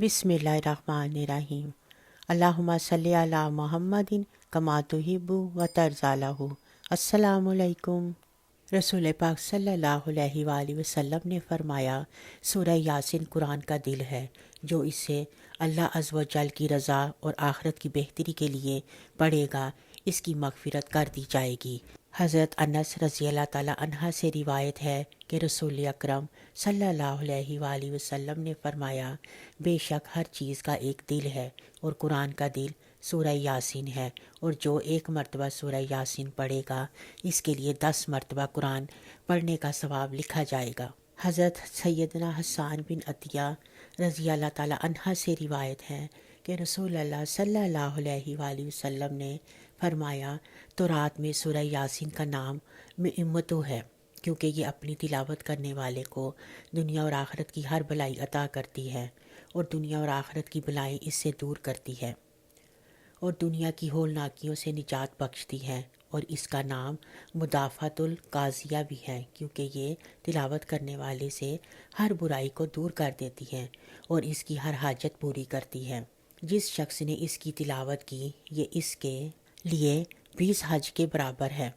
بسم اللہ الرحمن الرحیم۔ اللہم صلی علی محمد کما تحب و ترضی۔ السلام علیکم۔ رسول پاک صلی اللہ علیہ وآلہ وسلم نے فرمایا، سورہ یاسین قرآن کا دل ہے، جو اسے اللہ عز و جل کی رضا اور آخرت کی بہتری کے لیے پڑھے گا، اس کی مغفرت کر دی جائے گی۔ حضرت انس رضی اللہ تعالیٰ عنہ سے روایت ہے کہ رسول اکرم صلی اللہ علیہ وآلہ وسلم نے فرمایا، بے شک ہر چیز کا ایک دل ہے اور قرآن کا دل سورہ یاسین ہے، اور جو ایک مرتبہ سورہ یاسین پڑھے گا، اس کے لیے 10 مرتبہ قرآن پڑھنے کا ثواب لکھا جائے گا۔ حضرت سیدنا حسان بن عطیہ رضی اللہ تعالیٰ عنہ سے روایت ہے کہ رسول اللہ صلی اللہ علیہ وآلہ وسلم نے فرمایا، تو رات میں سورہ یاسین کا نام امتو ہے، کیونکہ یہ اپنی تلاوت کرنے والے کو دنیا اور آخرت کی ہر بلائی عطا کرتی ہے، اور دنیا اور آخرت کی بلائیں اس سے دور کرتی ہے، اور دنیا کی ہولناکیوں سے نجات بخشتی ہے۔ اور اس کا نام مدافعۃ القاضیہ بھی ہے، کیونکہ یہ تلاوت کرنے والے سے ہر برائی کو دور کر دیتی ہے اور اس کی ہر حاجت پوری کرتی ہے۔ جس شخص نے اس کی تلاوت کی، یہ اس کے لیے 20 حج کے برابر ہے،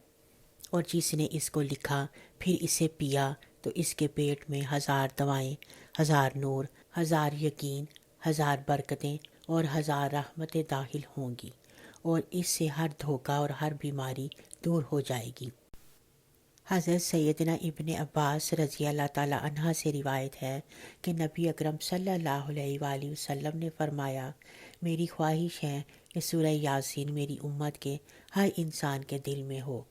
اور جس نے اس کو لکھا پھر اسے پیا، تو اس کے پیٹ میں 1000 دوائیں، 1000 نور، 1000 یقین، 1000 برکتیں اور 1000 رحمتیں داخل ہوں گی، اور اس سے ہر دھوکہ اور ہر بیماری دور ہو جائے گی۔ حضرت سیدنا ابن عباس رضی اللہ تعالیٰ عنہ سے روایت ہے کہ نبی اکرم صلی اللہ علیہ وآلہ وسلم نے فرمایا، میری خواہش ہے کہ سورہ یاسین میری امت کے ہر انسان کے دل میں ہو۔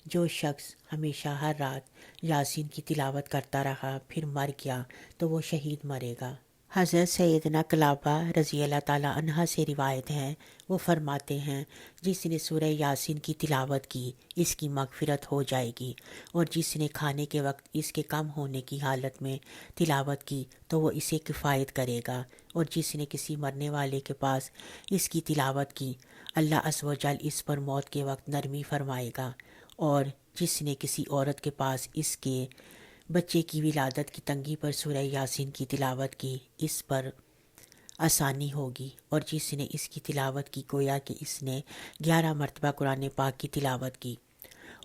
جو شخص ہمیشہ ہر رات یاسین کی تلاوت کرتا رہا پھر مر گیا تو وہ شہید مرے گا۔ حضرت سیدنا قلابہ رضی اللہ تعالیٰ عنہ سے روایت ہے، وہ فرماتے ہیں، جس نے سورہ یاسین کی تلاوت کی، اس کی مغفرت ہو جائے گی، اور جس نے کھانے کے وقت اس کے کم ہونے کی حالت میں تلاوت کی تو وہ اسے کفایت کرے گا، اور جس نے کسی مرنے والے کے پاس اس کی تلاوت کی، اللہ عز و جل اس پر موت کے وقت نرمی فرمائے گا، اور جس نے کسی عورت کے پاس اس کے بچے کی ولادت کی تنگی پر سورہ یاسین کی تلاوت کی، اس پر آسانی ہوگی، اور جس نے اس کی تلاوت کی گویا کہ اس نے 11 مرتبہ قرآن پاک کی تلاوت کی۔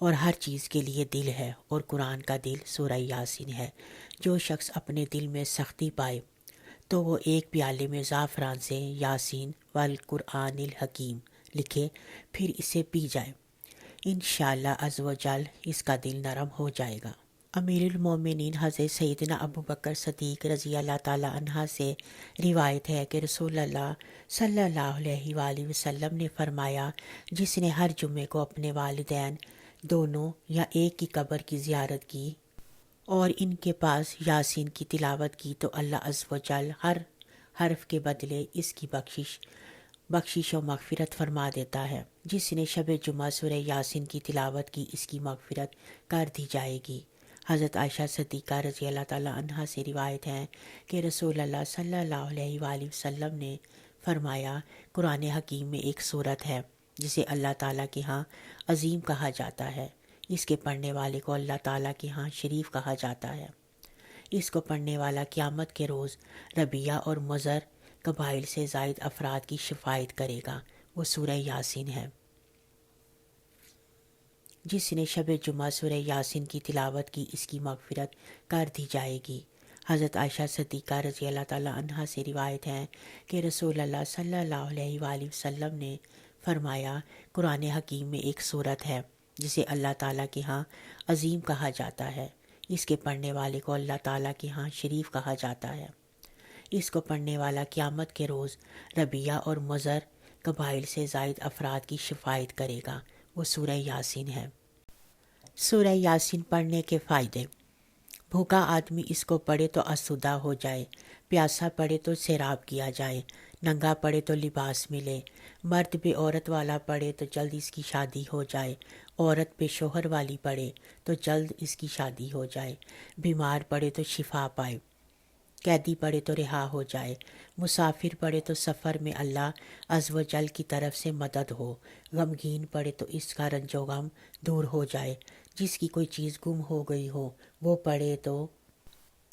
اور ہر چیز کے لیے دل ہے، اور قرآن کا دل سورہ یاسین ہے۔ جو شخص اپنے دل میں سختی پائے تو وہ ایک پیالے میں زعفران سے یاسین والقرآن الحکیم لکھے پھر اسے پی جائے، انشاءاللہ عز و جل اس کا دل نرم ہو جائے گا۔ امیر المومنین حضرت سیدنا ابو بکر صدیق رضی اللہ تعالیٰ عنہ سے روایت ہے کہ رسول اللہ صلی اللہ علیہ وآلہ وسلم نے فرمایا، جس نے ہر جمعے کو اپنے والدین دونوں یا ایک کی قبر کی زیارت کی اور ان کے پاس یاسین کی تلاوت کی، تو اللہ عز و جل ہر حرف کے بدلے اس کی بخشش و مغفرت فرما دیتا ہے۔ جس نے شب جمعہ سورہ یاسین کی تلاوت کی، اس کی مغفرت کر دی جائے گی۔ حضرت عائشہ صدیقہ رضی اللہ تعالیٰ عنہ سے روایت ہے کہ رسول اللہ صلی اللہ علیہ وآلہ وسلم نے فرمایا، قرآن حکیم میں ایک سورت ہے جسے اللہ تعالیٰ کے ہاں عظیم کہا جاتا ہے۔ اس کے پڑھنے والے کو اللہ تعالیٰ کے ہاں شریف کہا جاتا ہے۔ اس کو پڑھنے والا قیامت کے روز ربیہ اور مضر قبائل سے زائد افراد کی شفاعت کرے گا۔ وہ سورہ یاسین ہے۔ جس نے شب جمعہ سورہ یاسین کی تلاوت کی، اس کی مغفرت کر دی جائے گی۔ حضرت عائشہ صدیقہ رضی اللہ تعالیٰ عنہ سے روایت ہے کہ رسول اللہ صلی اللہ علیہ وآلہ وسلم نے فرمایا، قرآن حکیم میں ایک سورت ہے جسے اللہ تعالیٰ کے ہاں عظیم کہا جاتا ہے۔ اس کے پڑھنے والے کو اللہ تعالیٰ کے ہاں شریف کہا جاتا ہے۔ اس کو پڑھنے والا قیامت کے روز ربیہ اور مضر قبائل سے زائد افراد کی شفاعت کرے گا۔ وہ سورہ یاسین ہے۔ سورہ یاسین پڑھنے کے فائدے۔ بھوکا آدمی اس کو پڑھے تو آسودہ ہو جائے، پیاسا پڑھے تو سیراب کیا جائے، ننگا پڑھے تو لباس ملے، مرد بے عورت والا پڑھے تو جلد اس کی شادی ہو جائے، عورت بے شوہر والی پڑھے تو جلد اس کی شادی ہو جائے، بیمار پڑھے تو شفا پائے، قیدی پڑھے تو رہا ہو جائے، مسافر پڑھے تو سفر میں اللہ عز و جل کی طرف سے مدد ہو، غمگین پڑھے تو اس کا رنج و غم دور ہو جائے، جس کی کوئی چیز گم ہو گئی ہو وہ پڑھے تو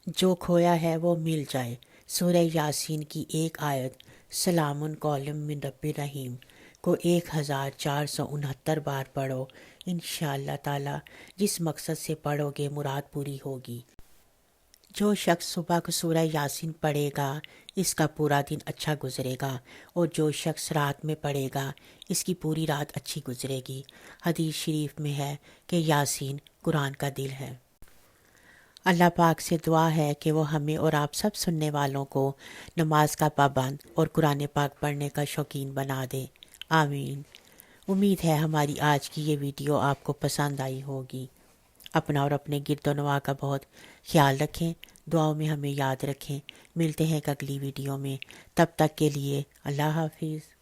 جو کھویا ہے وہ مل جائے، سورہ یاسین کی ایک آیت سلام قولم من رب الرحیم کو 1469 بار پڑھو، انشاءاللہ تعالی جس مقصد سے پڑھو گے مراد پوری ہوگی۔ جو شخص صبح کو سورہ یاسین پڑھے گا اس کا پورا دن اچھا گزرے گا، اور جو شخص رات میں پڑھے گا اس کی پوری رات اچھی گزرے گی۔ حدیث شریف میں ہے کہ یاسین قرآن کا دل ہے۔ اللہ پاک سے دعا ہے کہ وہ ہمیں اور آپ سب سننے والوں کو نماز کا پابند اور قرآن پاک پڑھنے کا شوقین بنا دے، آمین۔ امید ہے ہماری آج کی یہ ویڈیو آپ کو پسند آئی ہوگی۔ اپنا اور اپنے گرد و نواح کا بہت خیال رکھیں، دعاؤں میں ہمیں یاد رکھیں۔ ملتے ہیں ایک اگلی ویڈیو میں، تب تک کے لیے اللہ حافظ۔